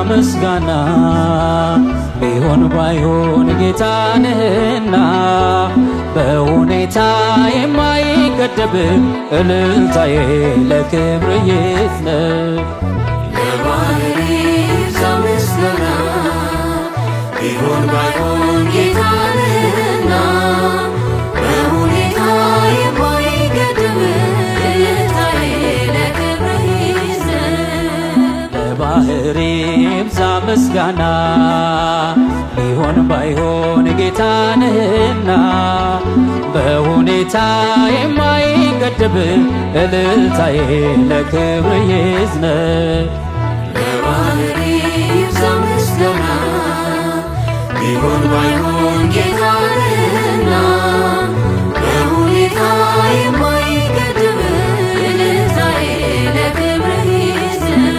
ምስጋና ቢሆን ባይሆን ጌታ ነህና በሁኔታ የማይገደብ እልልታዬ ለክብር ይዝነብ። ለባህሪ ይብዛ ምስጋና ቢሆን ባይሆን ጌታ ነህና በሁኔታ የማይገደብ እልልታዬ ለክብር ይዝነብ። ለባህሪ ይብዛ ምስጋና ቢሆን ባይሆን ጌታ ነህና በሁኔታ የማይገደብ እልልታዬ ለክብር ይዝነብ። ለባህሪ ይብዛ ምስጋና ቢሆን ባይሆን ጌታ ነህና በሁኔታ የማይገደብ እልልታዬ ለክብር ይዝነብ።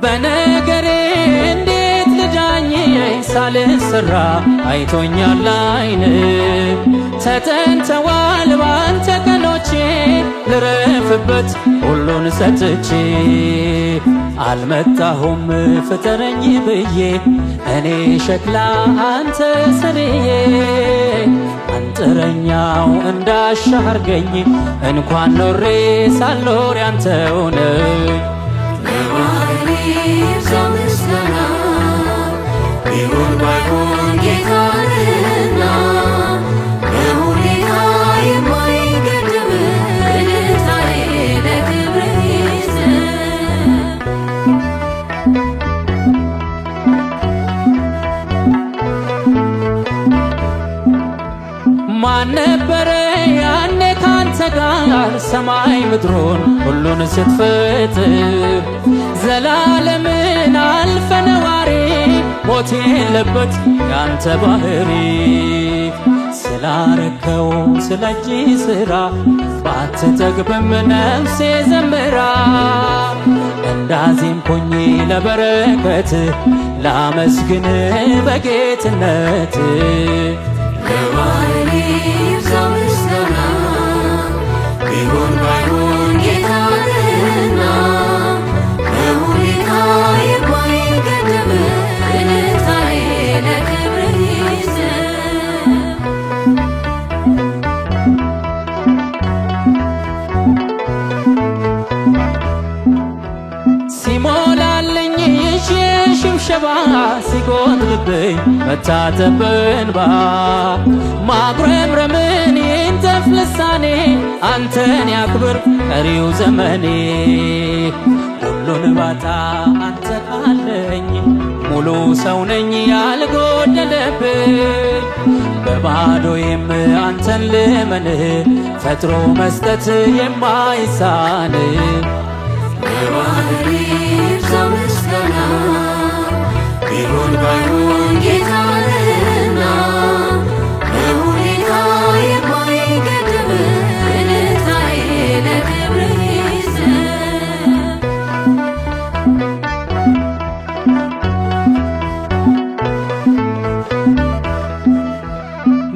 በነገሬ እንዴት ልዳኝ ሳልሰራ አይቶኛል ዓይንህ ተጠንተዋል ባንተ ቀኖቼ ልረፍበት ሁሉን ሰጥቼ አልመጣሁም ፍጠረኝ ብዬ እኔ ሸክላ አንተ ሰሪዬ አንጥረኛው እንዳሻህ አርገኝ እንኳን ኖሬ ሳልኖር ያንተው ነኝ። ለባህሪ ይብዛ ምስጋና ቢሆን ባይሆን ጌታ ነህና በሁኔታ የማይገደብ እልልታዬ ለክብር ይዝነብ። ማን ነበረ ያኔ ካንተ ጋር ሰማይ ምድሩን ሁሉን ስትፈጥር ዘላለምን አልፈ ነዋሪ ሞት የለበት ያንተ ባህሪ ስላረከው ስለ እጅ ሥራ ባትጠግብም ነፍሴ ዘምራ እንዳዜምኩኝ ለበረከት ላመስግን በጌትነት። ለባህሪ ይብዛ ምስጋና ቢሆን ባይሆን ጌታ ነህና በሁኔታ የማይገደብ እልልታዬ ለክብር ይዝነብ። ሲሞላልኝ ይዤ ሽብሸባ ሲጎድልብኝ መታጠብ በእንባ ማጉረምረምን ይንተፍ ልሳኔ አንተን ያክብር ቀሪው ዘመኔ። ሁሉን ባጣ አንተ ካለኝ ሙሉ ሰው ነኝ ያልጎደለብኝ በባዶዬም አንተን ልመንህ ፈጥሮ መስጠት የማይሳን። ለባህሪ ይብዛ ምስጋና ቢሆን ባይሆን ጌታ ነህና በሁኔታ የማይገደብ እልልታዬ ለክብር ይዝነብ።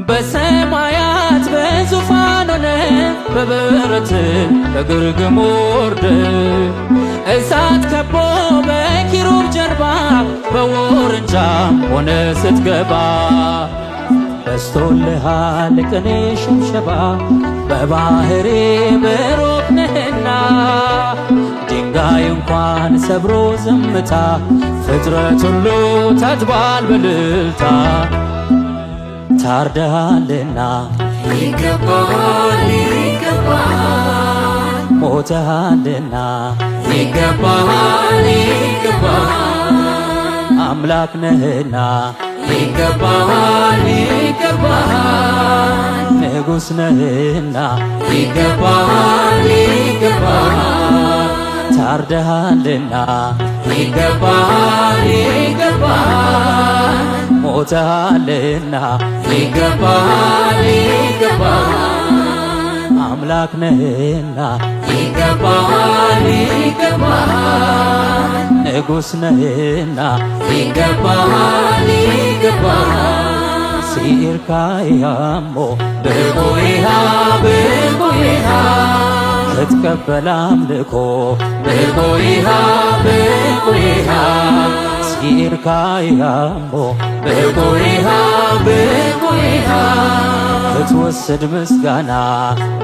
በሰማያት በዙፋን ሆነ በብረት በግርግም ወርደ እሳት ከቦ በኪሩብ ጀርባ በውርንጫ ሆነ ስትገባ በስቶልሃል ቅኔ ሽብሸባ በባህሬ ብሩክ ነህና ድንጋይ እንኳን ሰብሮ ዝምታ ፍጥረት ሁሉ ታጥቧል በእልልታ። ታርደሃልና ይገባሃል ይገባሃል ሞተሃልና ይገባሃል ይገባሃል አምላክ ነህና ይገባሃል ይገባሃል ንጉሥ ነህና ይገባሃል ይገባሃል ታርደሃልና ይገባሃል ይገባሃል ሞተሃልና ይገባሃል ይገባሃል አምላክ ነህና ይገባሃል ይገባሃል ንጉሥ ነህና ይገባሃል ይገባሃል ሲርካያሞ ብርቆይሃ ብርቆይሃ ክትቀበል አምልኮ ብርቆይሃ ብርቆይሃ ሲርካያሞ ብርቆይሃ ብርቆይሃ ክትወስድ ምስጋና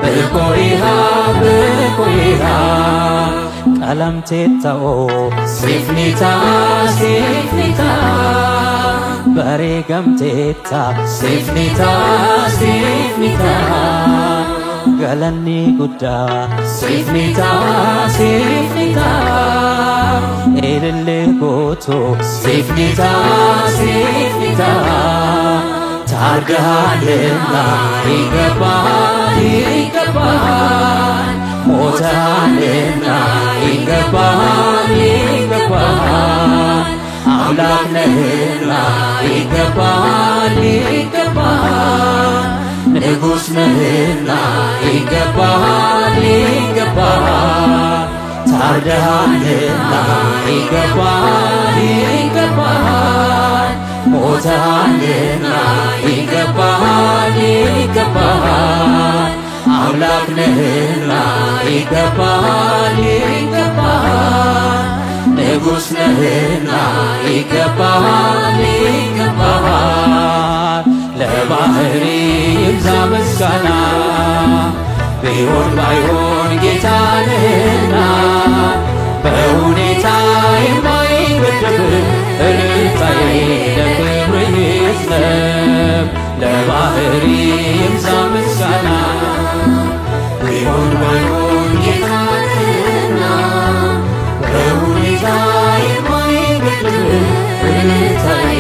ብርቆይሃ ብርቆይሃ ቀለምቴታኦ ሲፍኒታ ሲፍኒታ በሬ ገምቴታ ሲፍኒታ ሲፍኒታ ገለኒ ጉዳ ሲፍኒታ ሲፍኒታ ኤልሌ ጎቶ ሲፍኒታ ሲፍኒታ ታርደሃልና ይገባል ይገባል ሞተሃልና ይገባል ይገባል አምላክ ነህና ይገባል ይገባል ንጉሥ ነህና ይገባል ይገባል ታርደሃልና ይገባል ይገባል ሞተሃልና ይገባል ይገባል አምላክ ነህና ይገባል ይገባል ንጉሥ ነህና ይገባል ይገባል ለባህሪ ይብዛ ምስጋና ቢሆን ባይሆን ጌታ ነህና በሁኔታ የማይገደብ እልልታዬ ለክብርህ ይዝነብ ለባህሪ ይብዛ ምስጋና ቢሆን ባይሆን ጌታ ነህና በሁኔታ የማይገደብ እልልታዬ